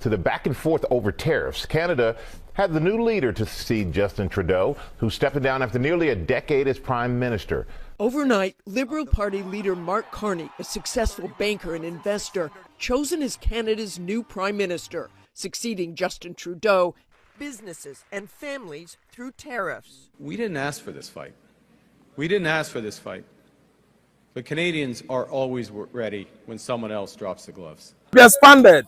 to the back and forth over tariffs. Canada had the new leader to succeed Justin Trudeau, who's stepping down after nearly a decade as prime minister. Overnight, Liberal Party leader Mark Carney, a successful banker and investor, chosen as Canada's new prime minister, succeeding Justin Trudeau, businesses and families through tariffs. We didn't ask for this fight. We didn't ask for this fight. But Canadians are always ready when someone else drops the gloves. Be expanded,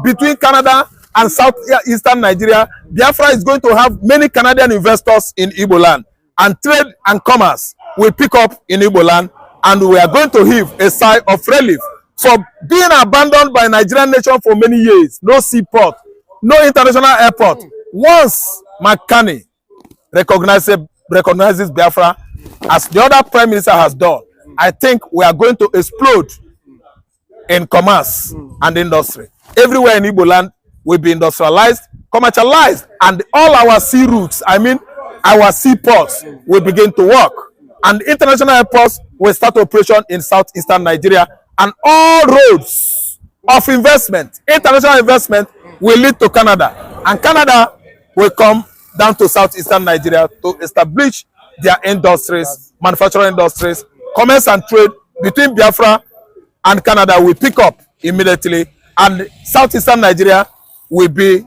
between Canada and southeastern Nigeria. Biafra is going to have many Canadian investors in Igbo land, and trade and commerce will pick up in Igbo land, and we are going to heave a sigh of relief for being abandoned by Nigerian nation for many years. No seaport, no international airport. Once Carney recognizes Biafra as the other prime minister has done, I think we are going to explode in commerce and industry. Everywhere in Igbo land will be industrialized, commercialized, and all our sea routes, our seaports, will begin to work. And international airports will start operation in southeastern Nigeria, and all roads of investment, international investment, will lead to Canada. And Canada will come down to southeastern Nigeria to establish their industries, manufacturing industries. Commerce and trade between Biafra and Canada will pick up immediately, and southeastern Nigeria will be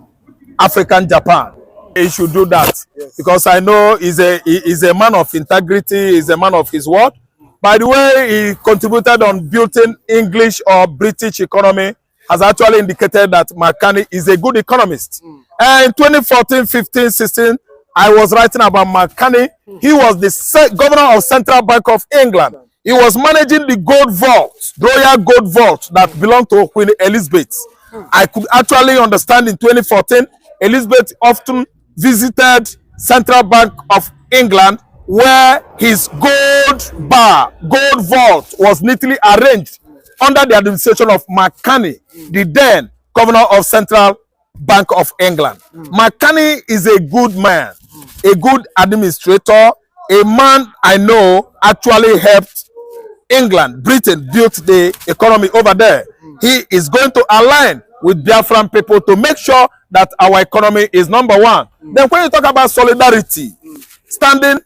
African Japan. He should do that, because I know he's a man of integrity, he's a man of his word. By the way, he contributed on building English or British economy, has actually indicated that Carney is a good economist. In 2014, 15, 16, I was writing about Carney. He was the governor of Central Bank of England. He was managing the gold vault, royal gold vault that belonged to Queen Elizabeth. I could actually understand in 2014, Elizabeth often visited Central Bank of England, where his gold vault was neatly arranged under the administration of Carney, the then governor of Central Bank of England. Carney is a good man, a good administrator, a man I know actually helped England, Britain, built the economy over there. He is going to align with Biafran people to make sure that our economy is number one. Then when you talk about solidarity, standing,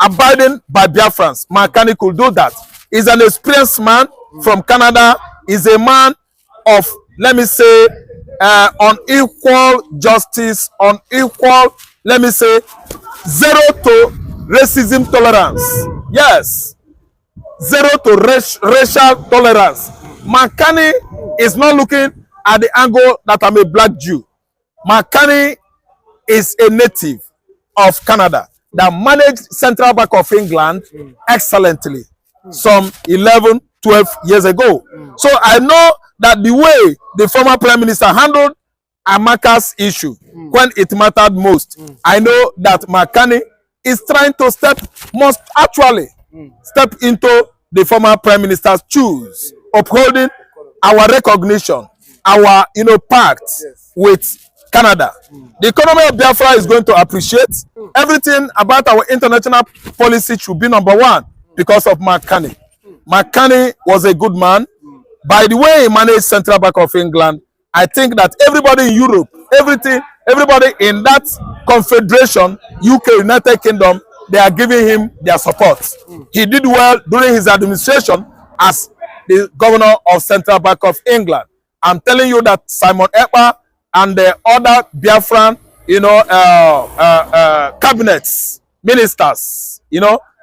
abiding by Biafrans, Carney could do that. He's an experienced man from Canada. He's a man of, let me say, unequal justice, zero to racism tolerance. Yes, zero to racial tolerance. Carney is not looking at the angle that I'm a black Jew. Carney is a native of Canada that managed Central Bank of England excellently some 11, 12 years ago. So I know that the way the former prime minister handled Amaka's issue when it mattered most, I know that Carney is trying to step into the former prime minister's shoes, upholding our recognition, our pact with Canada. The economy of Biafra is going to appreciate everything about our international policy should be number one because of Carney. Carney was a good man. By the way he managed Central Bank of England, I think that everybody in Europe, everybody in that confederation, UK, United Kingdom, they are giving him their support. He did well during his administration as the governor of Central Bank of England. I'm telling you that Simon Ekpa and the other Biafran, cabinets, ministers,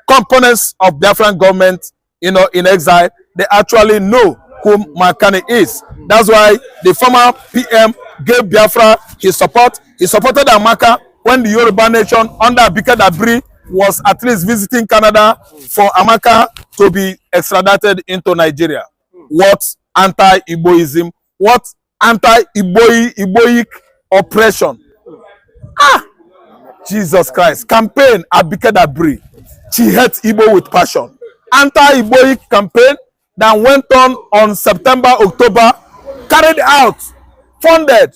components of Biafran government, in exile, they actually know who Carney is. That's why the former PM gave Biafra his support. He supported Amaka when the Yoruba nation under Abike Dabiri was at least visiting Canada for Amaka to be extradited into Nigeria. What anti-Igboism, what anti-Igboic oppression. Jesus Christ. Campaign Abike Dabiri. She hates Igbo with passion. Anti-Igboic campaign that went on September, October, carried out, funded,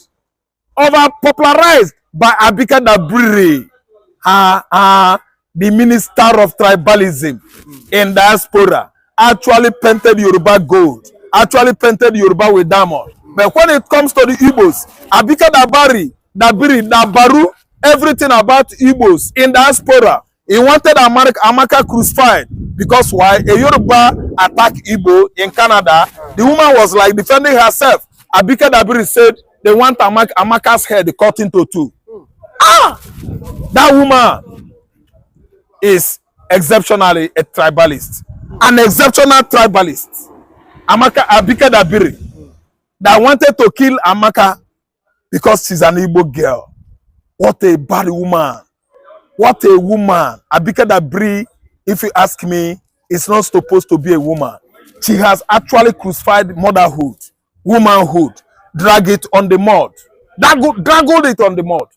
popularized by Abike Dabiri, the minister of tribalism in diaspora, actually painted Yoruba gold, actually painted Yoruba with diamond. But when it comes to the Igbos, Abika Dabiri, Dabaru, everything about Igbos in diaspora, he wanted Amaka crucified because why? A Yoruba attacked Igbo in Canada. The woman was like defending herself. Abika Dabiri said they want Amaka's head cut into two. That woman is exceptionally a tribalist, an exceptional tribalist. Abika Dabiri that wanted to kill Amaka because she's an Igbo girl. What a bad woman. What a woman. Abika Dabiri, if you ask me, is not supposed to be a woman. She has actually crucified motherhood, womanhood, drag it on the mud. Draggled it on the mud.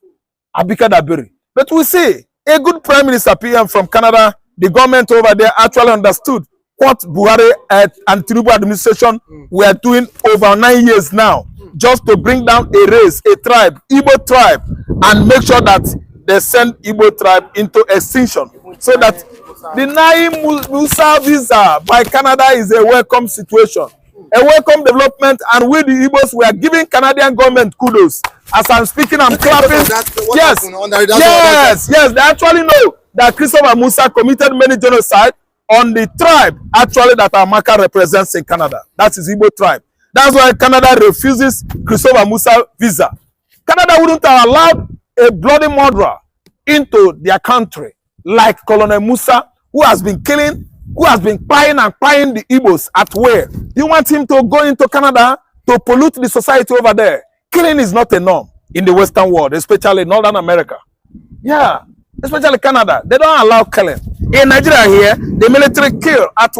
Abika Dabiri. But we see a good prime minister PM from Canada, the government over there actually understood what Buhari and Tinubu administration were doing over 9 years now, just to bring down a race, a tribe, Igbo tribe, and make sure that they send Igbo tribe into extinction. So that denying Musa visa by Canada is a welcome situation, a welcome development, and we the Igbos, we are giving Canadian government kudos. As I'm speaking, I'm clapping. Yes, they actually know that Christopher Musa committed many genocide on the tribe actually that Amaka represents in Canada. That is Igbo tribe. That's why Canada refuses Christopher Musa visa. Canada wouldn't have allowed a bloody murderer into their country like Colonel Musa, who has been killing, who has been prying the Igbos at will. You want him to go into Canada to pollute the society over there? Killing is not a norm in the Western world, especially Northern America. Yeah, especially Canada. They don't allow killing. In Nigeria here, the military kill at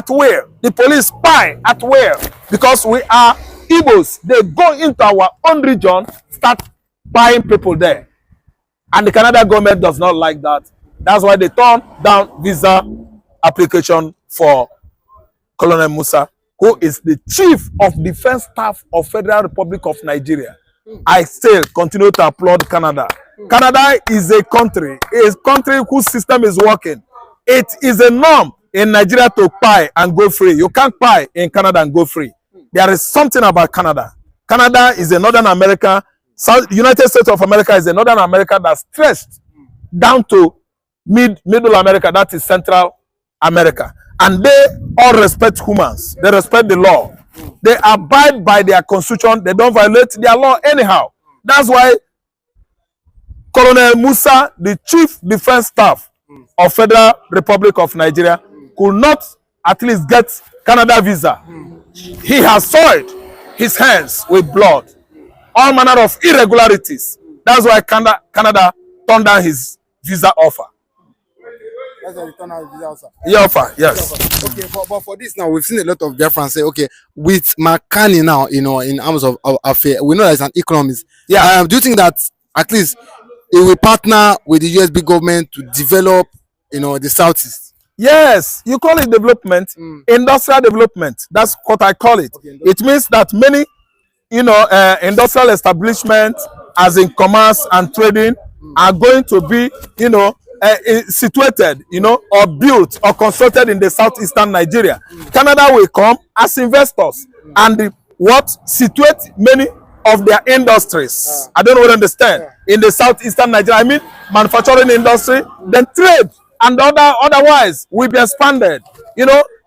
will. The police spy at will. Because we are Igbos. They go into our own region, start buying people there. And the Canada government does not like that. That's why they turn down visa application for Colonel Musa, who is the Chief of Defense Staff of Federal Republic of Nigeria. I still continue to applaud Canada. Canada is a country whose system is working. It is a norm in Nigeria to buy and go free. You can't buy in Canada and go free. There is something about Canada. Canada is a Northern America. United States of America is a Northern America that's stretched down to Middle America, that is Central America. And they all respect humans. They respect the law. They abide by their constitution. They don't violate their law anyhow. That's why Colonel Musa, the Chief Defense Staff of Federal Republic of Nigeria, could not at least get Canada visa. He has soiled his hands with blood. All manner of irregularities. That's why Canada turned down his visa offer. That's a return of visa offer. Yeah, offer, yes. Okay, but for this now, we've seen a lot of Biafrans say, okay, with Carney now, in arms of affair, we know there's an economist. Yeah. Do you think that at least it will partner with the USB government to develop, the Southeast? Yes, you call it development, industrial development. That's what I call it. Okay, it means that many, industrial establishments, as in commerce and trading, are going to be, situated, or built or constructed in the southeastern Nigeria. Canada will come as investors and situate many of their industries. I don't really understand. In the southeastern Nigeria, I mean manufacturing industry, then trade and otherwise will be expanded.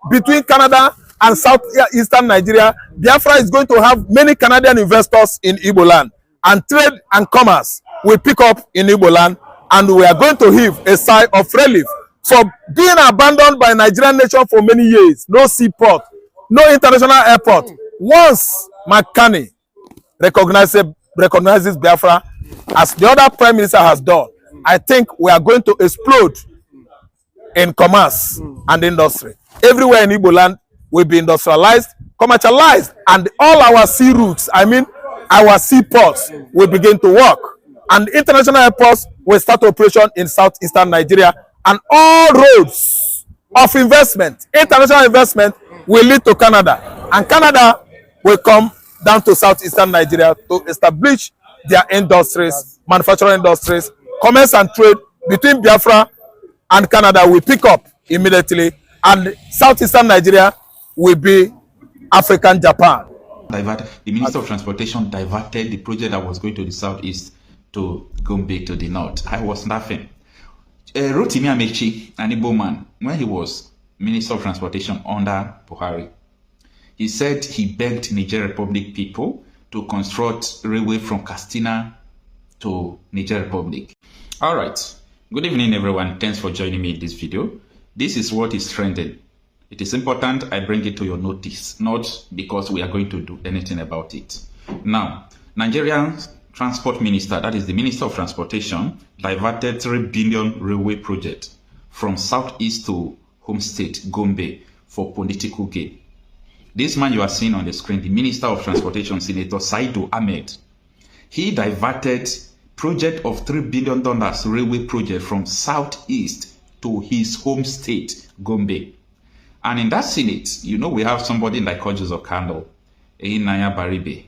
Between Canada and southeastern Nigeria, Biafra is going to have many Canadian investors in Igbo land, and trade and commerce will pick up in Igbo land. And we are going to heave a sigh of relief for being abandoned by Nigerian nation for many years. No seaport, no international airport. Once Carney recognizes Biafra, as the other prime minister has done, I think we are going to explode in commerce and industry. Everywhere in Igbo land will be industrialized, commercialized, and all our sea routes, our seaports, will begin to work. And international airports will start operation in southeastern Nigeria, and all roads of investment, international investment, will lead to Canada, and Canada will come down to southeastern Nigeria to establish their industries, manufacturing industries, commerce and trade between Biafra and Canada will pick up immediately, and southeastern Nigeria will be African Japan. The Minister of Transportation diverted the project that was going to the southeast to Gombe to the north. I was laughing. Rotimi Amechi, an Igbo man, when he was Minister of Transportation under Buhari, he said he begged Niger Republic people to construct railway from Katsina to Niger Republic. All right. Good evening, everyone. Thanks for joining me in this video. This is what is trending. It is important I bring it to your notice, not because we are going to do anything about it. Now, Nigerian Transport Minister, that is the Minister of Transportation, diverted 3 billion railway project from southeast to home state, Gombe, for political gain. This man you are seeing on the screen, the Minister of Transportation, Senator Saidu Ahmed, he diverted project of $3 billion railway project from southeast to his home state, Gombe. And in that Senate, you know, we have somebody like Kanu, Naya Baribe.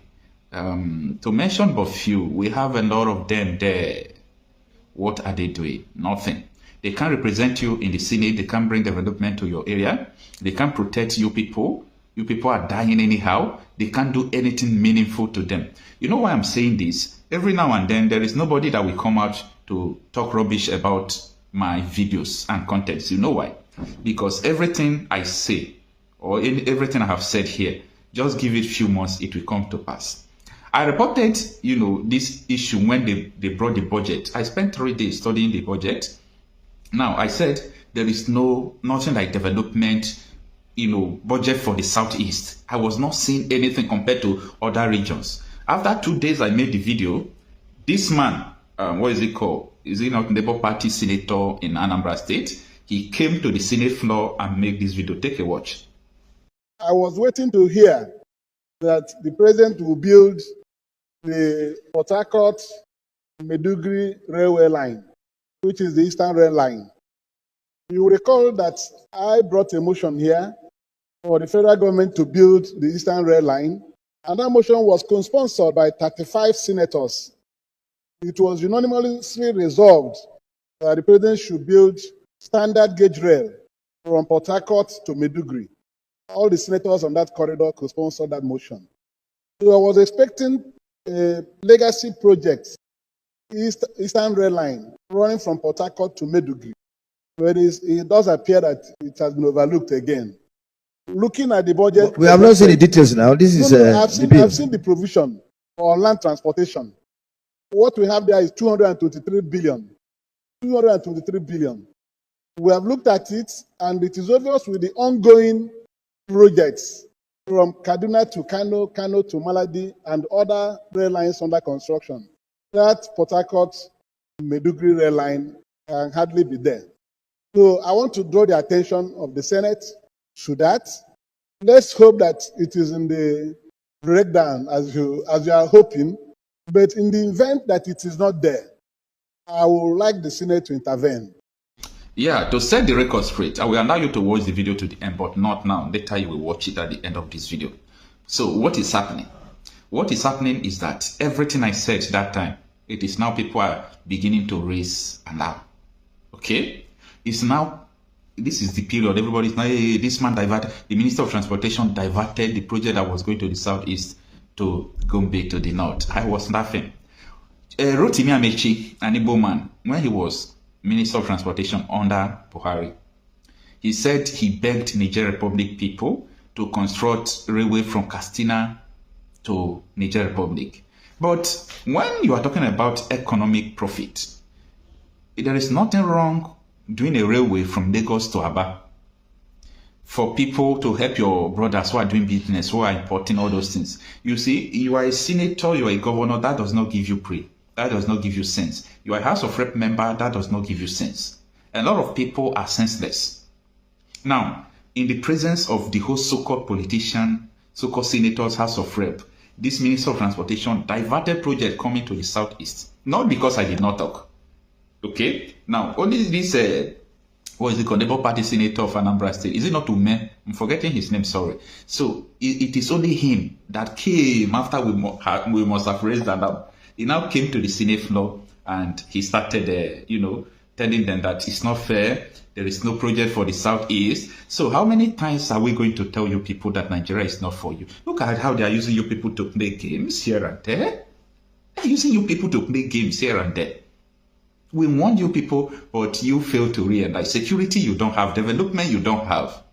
To mention but few, we have a lot of them there. What are they doing? Nothing. They can't represent you in the Senate. They can't bring development to your area. They can't protect you people. You people are dying anyhow. They can't do anything meaningful to them. You know why I'm saying this? Every now and then, there is nobody that will come out to talk rubbish about my videos and contents. You know why? Because everything I say, or everything I have said here, just give it a few months, it will come to pass. I reported, you know, this issue when they brought the budget. I spent 3 days studying the budget. Now, I said there is nothing like development, you know, budget for the southeast. I was not seeing anything compared to other regions. After 2 days, I made the video. This man, what is it called? Is he not Labour Party senator in Anambra State? He came to the Senate floor and made this video. Take a watch. I was waiting to hear that the president will build the Port Harcourt-Maiduguri railway line, which is the Eastern Rail Line. You will recall that I brought a motion here for the federal government to build the Eastern Rail Line, and that motion was co-sponsored by 35 senators. It was unanimously resolved that the president should build standard gauge rail from Port Harcourt to Maiduguri. All the senators on that corridor co-sponsored that motion. So I was expecting a legacy project, Eastern Rail Line, running from Port Harcourt to Maiduguri. But it does appear that it has been overlooked again. Looking at the budget... We have not seen the details now. This is I've seen the provision for land transportation. What we have there is 223 billion. 223 billion. We have looked at it, and it is obvious with the ongoing projects from Kaduna to Kanu, Kanu to Maladi, and other rail lines under construction. That Port Harcourt-Maiduguri rail line can hardly be there. So I want to draw the attention of the Senate to that. Let's hope that it is in the breakdown as you are hoping, but in the event that it is not there, I would like the Senate to intervene. Yeah, to set the record straight, I will allow you to watch the video to the end, but not now. Later you will watch it at the end of this video. So what is happening? What is happening is that everything I said that time, it is now people are beginning to raise alarm. Okay? It's now, this is the period, everybody's now, hey, this man diverted, the Minister of Transportation diverted the project that was going to the southeast to Gombe to the north. I was laughing. Rotimi Amechi, an Igbo man, when he was Minister of Transportation under Buhari, he said he begged Niger Republic people to construct railway from Katsina to Niger Republic. But when you are talking about economic profit, there is nothing wrong doing a railway from Lagos to Aba for people to help your brothers who are doing business, who are importing all those things. You see, you are a senator, you are a governor, that does not give you pay. That does not give you sense. You are a House of Rep member, that does not give you sense. A lot of people are senseless. Now, in the presence of the whole so-called politician, so-called senators, House of Rep, this Minister of Transportation diverted project coming to the southeast. Not because I did not talk. Okay? Now, only this, what is it called, Labour Party senator of Anambra State, is it not Ume? I'm forgetting his name, sorry. So, it is only him that came after we must have raised that up. He now came to the Senate floor and he started, telling them that it's not fair. There is no project for the Southeast. So how many times are we going to tell you people that Nigeria is not for you? Look at how they are using you people to play games here and there. They're using you people to play games here and there. We want you people, but you fail to realize security you don't have, development you don't have.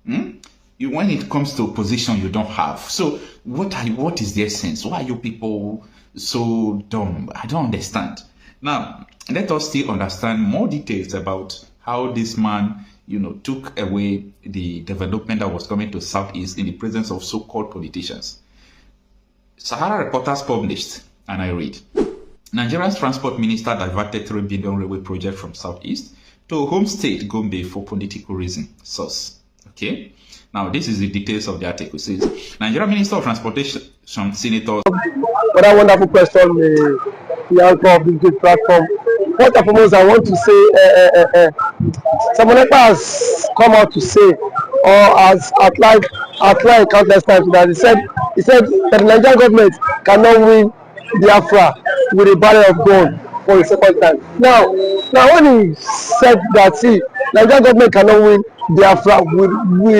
When it comes to position you don't have. So what is the essence? Why are you people so dumb? I don't understand. Now, let us still understand more details about how this man, took away the development that was coming to Southeast in the presence of so-called politicians. Sahara Reporters published, and I read, Nigeria's transport minister diverted 3 billion railway project from Southeast to home state Gombe for political reason. Source. Okay. Now, this is the details of the article. It says, Nigeria Minister of Transportation, Senator. What a wonderful question, the anchor of this good platform. First and foremost, I want to say, someone has come out to say, or has outlined countless times that he said that the Nigerian government cannot win Biafra with a barrel of gold for a second time. Now when he said that, see, Nigerian government cannot win Biafra with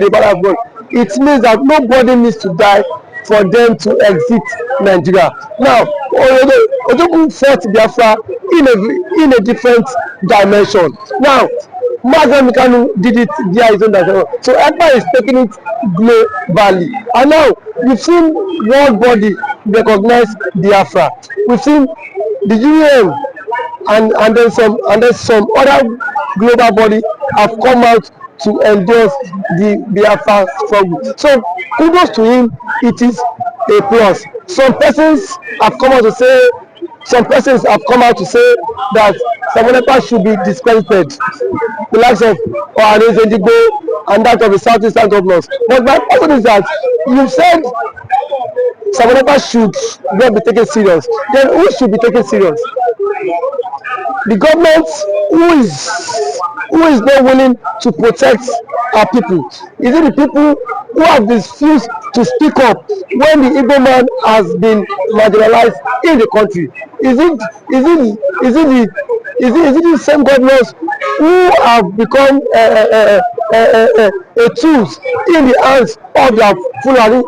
a barrel of gold, it means that nobody needs to die for them to exit Nigeria. Now, Ojogun fought Biafra in a different dimension. Now, Kanu did it via his own dimension. So everybody is taking it globally. And now we've seen world body recognize Biafra. We've seen the UN and then some other global body have come out to endorse the Biafra struggle. So kudos to him, it is a plus. Some persons have come out to say that Samonepa should be discredited, the likes of Ohanes Edigbo and that of the Southeastern governors. But my question is that you said Samonepa should not be taken serious. Then who should be taken serious? The government who is not willing to protect our people? Is it the people who have refused to speak up when the Igbo man has been marginalized in the country? Is it the same governors who have become a tools in the hands of their Fulani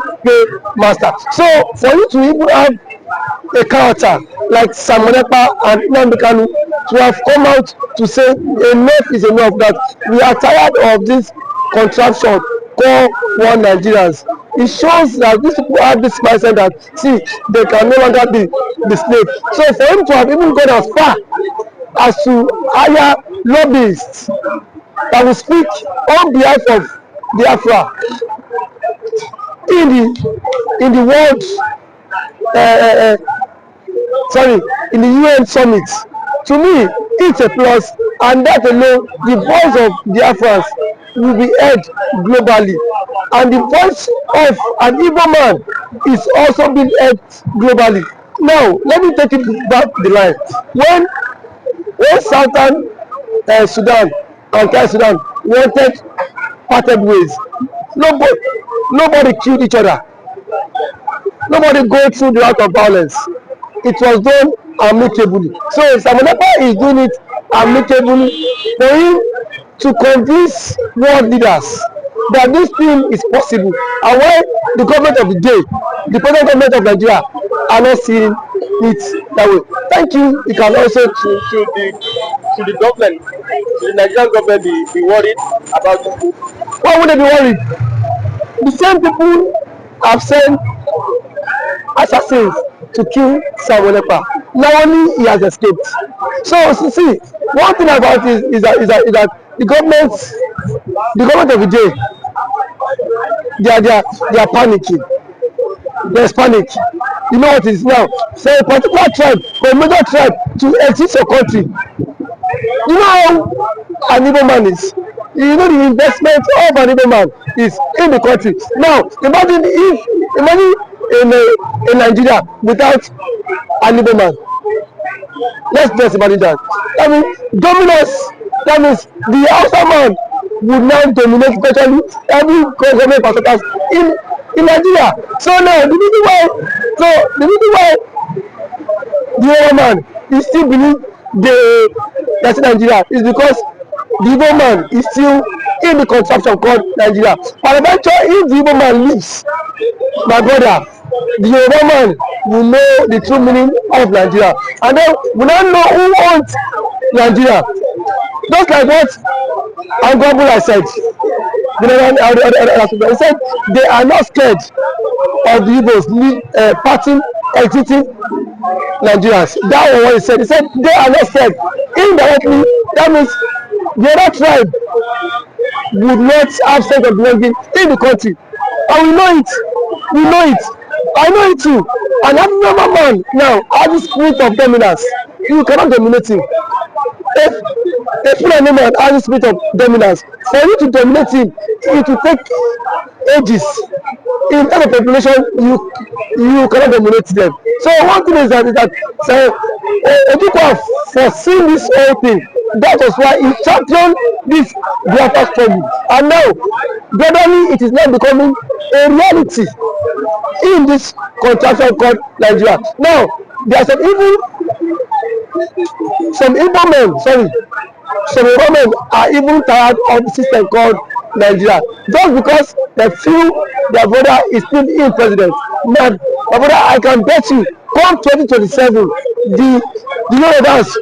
master? So for you to even have a character like Samonepa and nnamdikanu to have come out to say enough is enough, that we are tired of this contraption called one Nigerians. It shows that these people have this mindset that, see, they can no longer be the slave. So for him to have even gone as far as to hire lobbyists that will speak on behalf of Biafra in the world, in the UN summit, to me it's a plus, and that alone, the voice of Biafrans will be heard globally, and the voice of an Igbo man is also being heard globally. Now let me take it back the line. When Southern Sudan and South Sudan wanted parted ways, nobody killed each other, nobody go through the route of violence. It was done amicably. So if Samonepa is doing it amicably, for him to convince world leaders that this thing is possible, and why the government of the day, the present government of Nigeria, are not seeing it that way. Thank you. You can also to the government, to the Nigerian government, be worried about it. Why would they be worried? The same people have sent assassins to kill Samonepa. Now only he has escaped. So see, one thing about it is that the government of the day, they are panicking. There's panic. You know what it is now? For a particular tribe, for a major tribe to exit your country, you know how an Igbo man is. You know the investment of an Igbo man is in the country. Now imagine in Nigeria without an Igbo man. Let's just imagine that. I mean, that means the Hausa man would now dominate virtually every government parastatals in Nigeria. So now the reason why the Igbo man is still believe that's Nigeria is because the Igbo man is still in the contraption called Nigeria. And eventually, if the Igbo man leaves, my brother, the Yoruba man will know the true meaning of Nigeria. And then we now know who owns Nigeria. Just like what Angwabula said. He said they are not scared of the Igbos parting, exiting Nigerians. That was what he said. He said they are not scared. Indirectly, that means the other tribe would not have sense of belonging in the country. And we know it. We know it. I know it too. And every man now has the spirit of dominance. You cannot dominate him. If a Fulani man has the spirit of dominance, for you to dominate him, it will take ages. In every population, you cannot dominate them. So one thing is that people have foreseen this whole thing. That was why he championed this Biafra struggle. And now, gradually, it is now becoming a reality in this contraction called Nigeria. Now, there are some Igbo men are even tired of the system called Nigeria. Just because they feel their brother is still in president. Man, my brother, I can bet you, come 2027, the Yorubas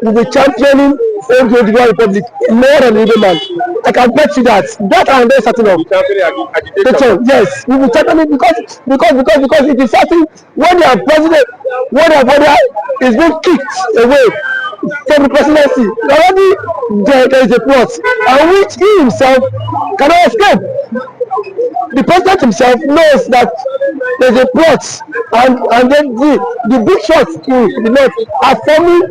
will be championing the Republic more than the Igbo man. I can bet you that. That I am very certain of. Yes, we will championing because it is certain when their president, when their brother is being kicked away from the presidency, already there is a plot, and which he himself cannot escape. The president himself knows that there is a plot, and then the big shots in the north are forming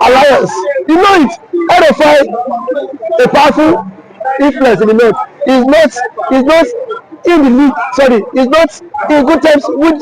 alliance. You know it. RFI, a powerful influence in the north, is not in the league. Sorry, is not in good terms with